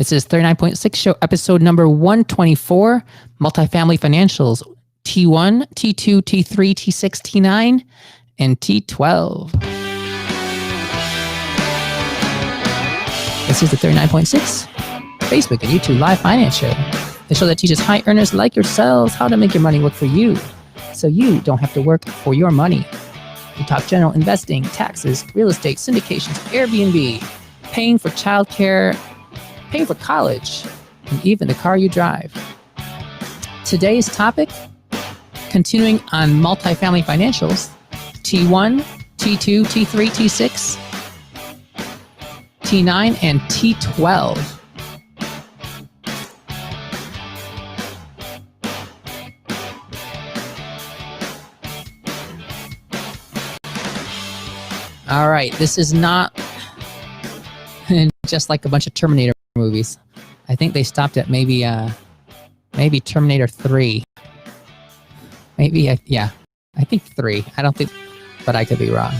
This is 39.6 show, episode number 124, Multifamily Financials, T1, T2, T3, T6, T9, and T12. This is the 39.6 Facebook and YouTube live finance show. The show that teaches high earners like yourselves how to make your money work for you, so you don't have to work for your money. We talk general investing, taxes, real estate, syndications, Airbnb, paying for childcare, paying for college, and even the car you drive. Today's topic, continuing on multifamily financials, T1, T2, T3, T6, T9, and T12. All right, this is not just like a bunch of Terminator movies. I think they stopped at maybe Terminator 3. Maybe, yeah, I think 3. I don't think, but I could be wrong.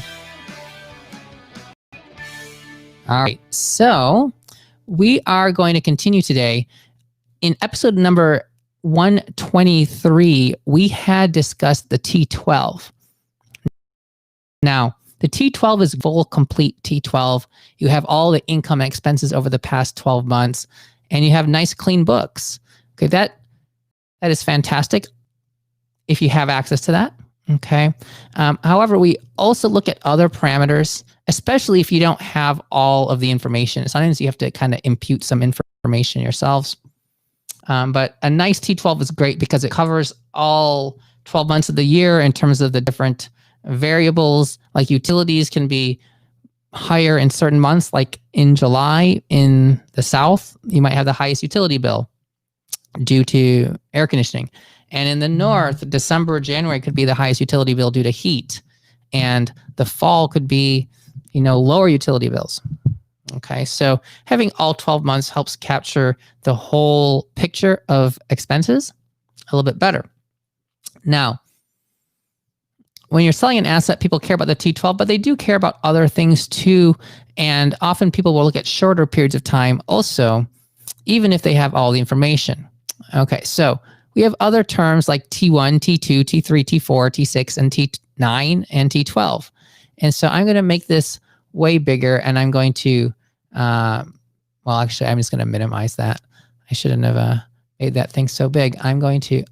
All right, so we are going to continue today. In episode number 123, we had discussed the T12. Now, the T12 is full, complete T12. You have all the income and expenses over the past 12 months, and you have nice, clean books. Okay, that is fantastic if you have access to that. Okay. However, we also look at other parameters, especially if you don't have all of the information. Sometimes you have to kind of impute some information yourselves. But a nice T12 is great because it covers all 12 months of the year in terms of the different variables. Like utilities can be higher in certain months, like in July in the South, you might have the highest utility bill due to air conditioning. And in the North, December, January could be the highest utility bill due to heat. And the fall could be, lower utility bills. Okay, so having all 12 months helps capture the whole picture of expenses a little bit better. Now, when you're selling an asset, people care about the T12, but they do care about other things too. And often people will look at shorter periods of time also, even if they have all the information. Okay, so we have other terms like T1, T2, T3, T4, T6, and T9, and T12. And so I'm going to make this way bigger, and I'm going to, actually, I'm just going to minimize that. I shouldn't have made that thing so big. I'm going to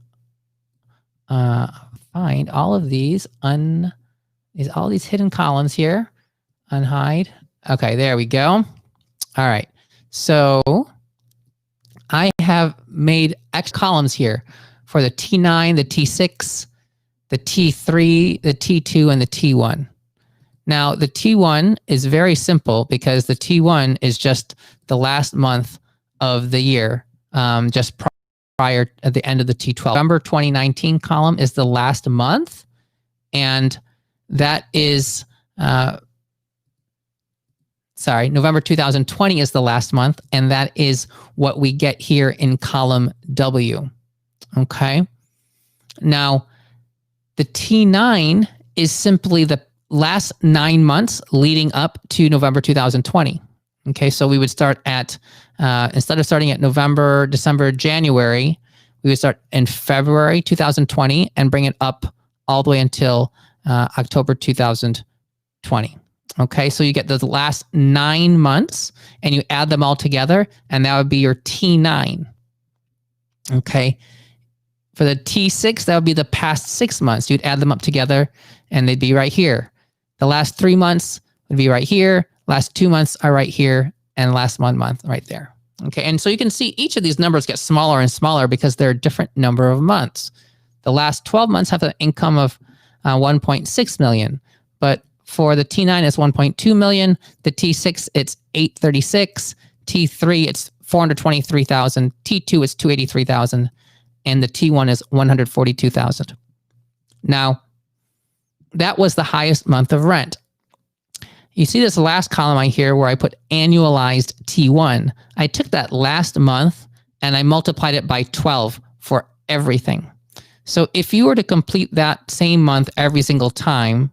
find all of these all these hidden columns here, unhide. Okay, there we go. All right, so I have made X columns here for the T9, the T6, the T3, the T2, and the T1. Now, the T1 is very simple because the T1 is just the last month of the year, just prior at the end of the T12. November 2019 column is the last month, and that is, November 2020 is the last month, and that is what we get here in column W. Okay. Now, the T9 is simply the last 9 months leading up to November 2020. Okay, so we would start at, instead of starting at November, December, January, we would start in February 2020 and bring it up all the way until October 2020. Okay, so you get the last 9 months and you add them all together, and that would be your T9. Okay, for the T6, that would be the past 6 months. You'd add them up together and they'd be right here. The last 3 months would be right here. Last 2 months are right here, and last month right there. Okay, and so you can see each of these numbers get smaller and smaller because they're a different number of months. The last 12 months have an income of 1.6 million, but for the T9, it's 1.2 million. The T6, it's 836. T3, it's 423,000. T2 is 283,000, and the T1 is 142,000. Now, that was the highest month of rent. You see this last column here where I put annualized T1. I took that last month and I multiplied it by 12 for everything. So if you were to complete that same month every single time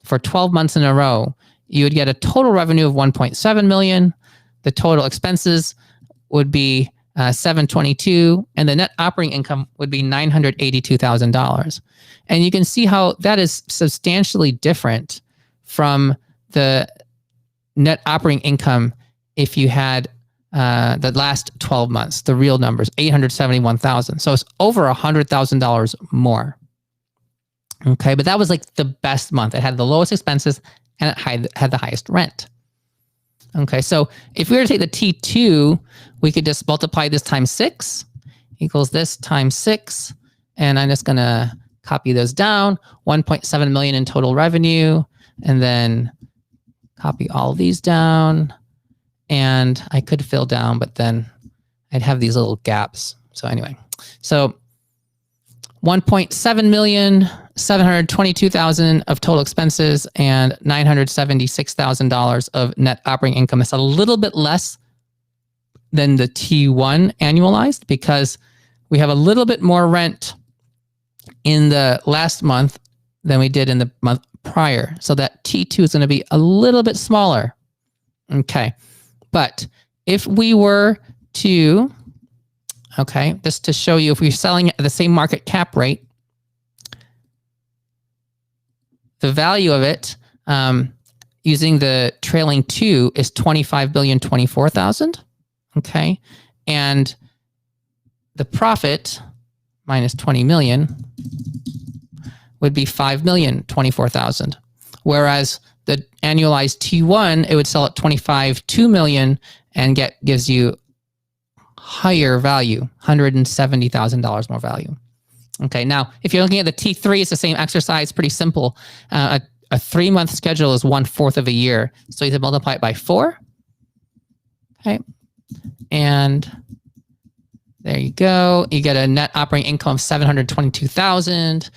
for 12 months in a row, you would get a total revenue of 1.7 million. The total expenses would be 722, and the net operating income would be $982,000. And you can see how that is substantially different from the net operating income if you had the last 12 months, the real numbers, $871,000. So it's over $100,000 more. Okay, but that was like the best month. It had the lowest expenses and it had the highest rent. Okay, so if we were to take the T2, we could just multiply this times 6 equals this times 6. And I'm just going to copy those down. 1.7 million in total revenue. And then copy all these down. And I could fill down, but then I'd have these little gaps. So anyway, so 1.7 million, 722,000 of total expenses and $976,000 of net operating income. It's a little bit less than the T1 annualized because we have a little bit more rent in the last month than we did in the month prior. So that T2 is going to be a little bit smaller. Okay. But if we were to, okay, just to show you, if we're selling at the same market cap rate, the value of it using the trailing 2 is $25,024,000. Okay. And the profit minus 20 million would be $5,024,000. Whereas the annualized T1, it would sell at $25.2 million and gives you higher value, $170,000 more value. Okay, now if you're looking at the T3, it's the same exercise, pretty simple. A 3-month schedule is 1/4 of a year. So you can multiply it by 4. Okay, and there you go. You get a net operating income of $722,000.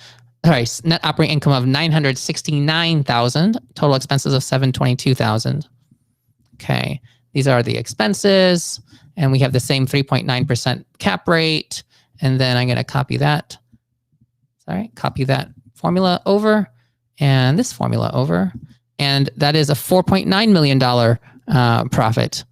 Sorry, net operating income of $969,000. Total expenses of $722,000. Okay, these are the expenses, and we have the same 3.9% cap rate. And then I'm going to copy that. Sorry, copy that formula over, and this formula over, and that is a $4.9 million profit.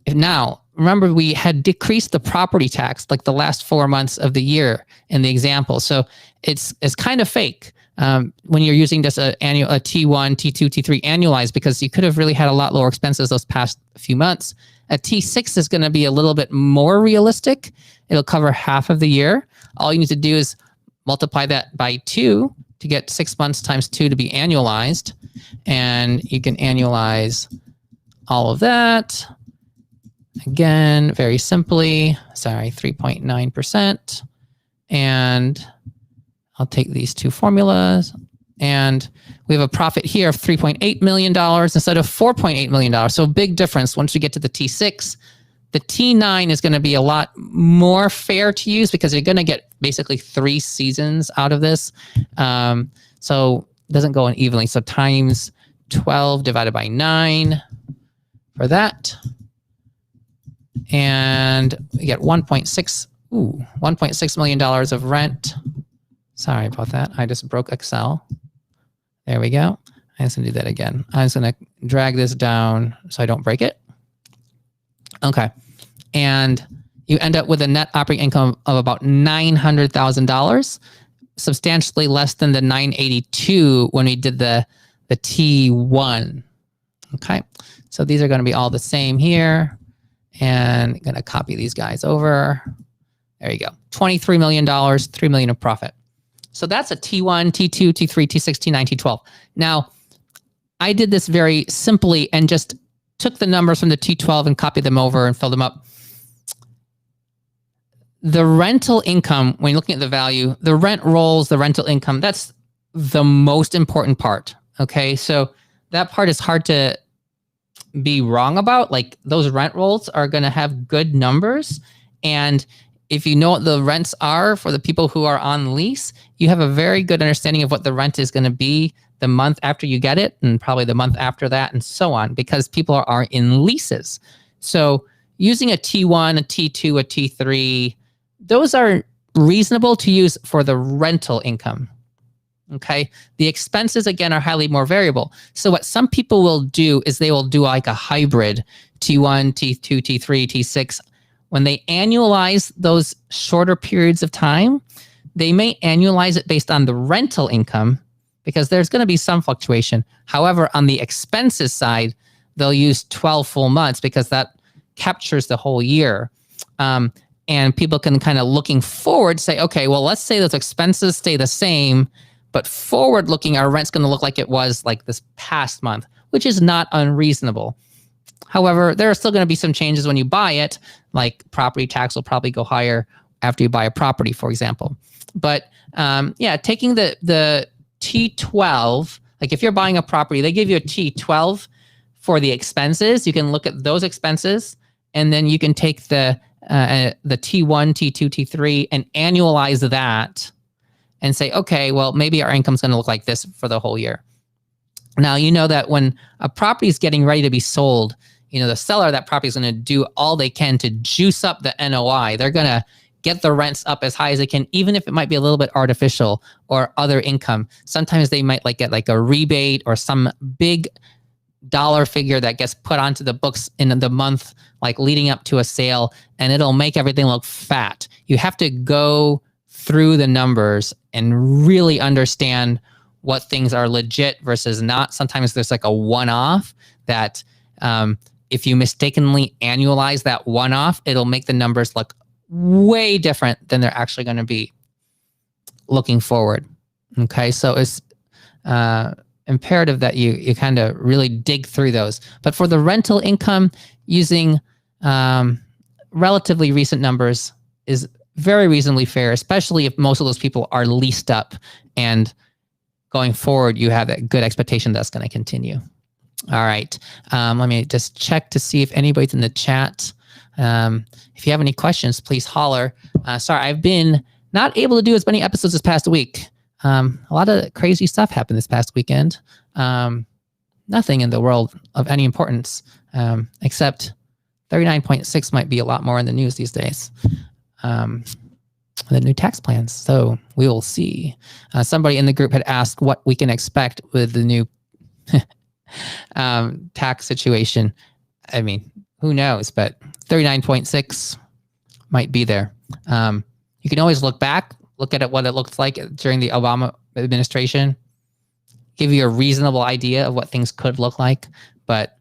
Now, remember, we had decreased the property tax like the last 4 months of the year in the example. So it's kind of fake when you're using just a T1, T2, T3 annualized, because you could have really had a lot lower expenses those past few months. A T6 is going to be a little bit more realistic. It'll cover half of the year. All you need to do is multiply that by 2 to get 6 months times 2 to be annualized. And you can annualize all of that. Again, very simply, sorry, 3.9%. And I'll take these two formulas. And we have a profit here of $3.8 million instead of $4.8 million. So big difference once we get to the T6. The T9 is going to be a lot more fair to use because you're going to get basically 3 seasons out of this. So it doesn't go in evenly. So times 12 divided by 9 for that. And we get $1.6 million of rent. Sorry about that. I just broke Excel. There we go. I'm just going to do that again. I'm just going to drag this down so I don't break it. Okay. And you end up with a net operating income of about $900,000, substantially less than the $982 when we did the T1. Okay. So these are going to be all the same here. And I'm going to copy these guys over. There you go. $23 million, $3 million of profit. So that's a T1, T2, T3, T6, T9, T12. Now, I did this very simply and just took the numbers from the T12 and copied them over and filled them up. The rental income, when you're looking at the value, the rent rolls, the rental income, that's the most important part. Okay, so that part is hard to be wrong about. Like those rent rolls are going to have good numbers. And if you know what the rents are for the people who are on lease, you have a very good understanding of what the rent is going to be the month after you get it and probably the month after that and so on, because people are in leases. So using a T1, a T2, a T3, those are reasonable to use for the rental income. Okay. The expenses, again, are highly more variable. So what some people will do is they will do like a hybrid T1, T2, T3, T6. when they annualize those shorter periods of time, they may annualize it based on the rental income because there's going to be some fluctuation. However, on the expenses side, they'll use 12 full months because that captures the whole year. And people can kind of looking forward say, okay, well, let's say those expenses stay the same, but forward looking, our rent's going to look like it was like this past month, which is not unreasonable. However, there are still going to be some changes when you buy it, like property tax will probably go higher after you buy a property, for example. But taking the T12, like if you're buying a property, they give you a T12 for the expenses. You can look at those expenses, and then you can take the T1, T2, T3, and annualize that and say, okay, well, maybe our income's going to look like this for the whole year. Now, you know that when a property is getting ready to be sold, the seller of that property is going to do all they can to juice up the NOI. They're going to get the rents up as high as they can, even if it might be a little bit artificial or other income. Sometimes they might get like a rebate or some big dollar figure that gets put onto the books in the month, like leading up to a sale, and it'll make everything look fat. You have to go through the numbers and really understand what things are legit versus not. Sometimes there's like a one-off that if you mistakenly annualize that one-off, it'll make the numbers look way different than they're actually going to be looking forward. Okay, so it's imperative that you kind of really dig through those. But for the rental income, using relatively recent numbers is very reasonably fair, especially if most of those people are leased up and going forward, you have that good expectation that's going to continue. All right. Let me just check to see if anybody's in the chat. If you have any questions, please holler. Sorry, I've been not able to do as many episodes this past week. A lot of crazy stuff happened this past weekend. Nothing in the world of any importance, except 39.6 might be a lot more in the news these days. The new tax plans. So we will see. Somebody in the group had asked what we can expect with the new tax situation. I mean, who knows? But 39.6 might be there. You can always look back, look at what it looked like during the Obama administration, give you a reasonable idea of what things could look like. But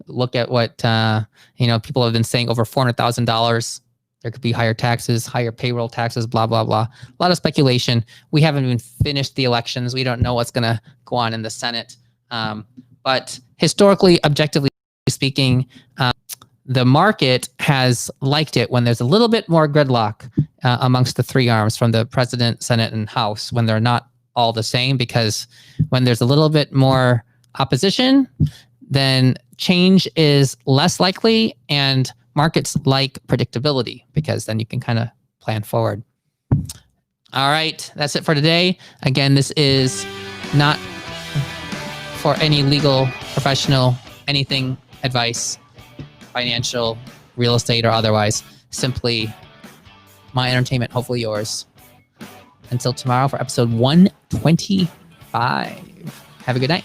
look at what people have been saying, over $400,000. There could be higher taxes, higher payroll taxes, blah, blah, blah. A lot of speculation. We haven't even finished the elections. We don't know what's going to go on in the Senate. But historically, objectively speaking, the market has liked it when there's a little bit more gridlock amongst the three arms from the president, Senate, and House, when they're not all the same, because when there's a little bit more opposition, then change is less likely, and markets like predictability because then you can kind of plan forward. All right, that's it for today. Again, this is not for any legal, professional, anything advice, financial, real estate, or otherwise. Simply my entertainment, hopefully yours. Until tomorrow for episode 125. Have a good night.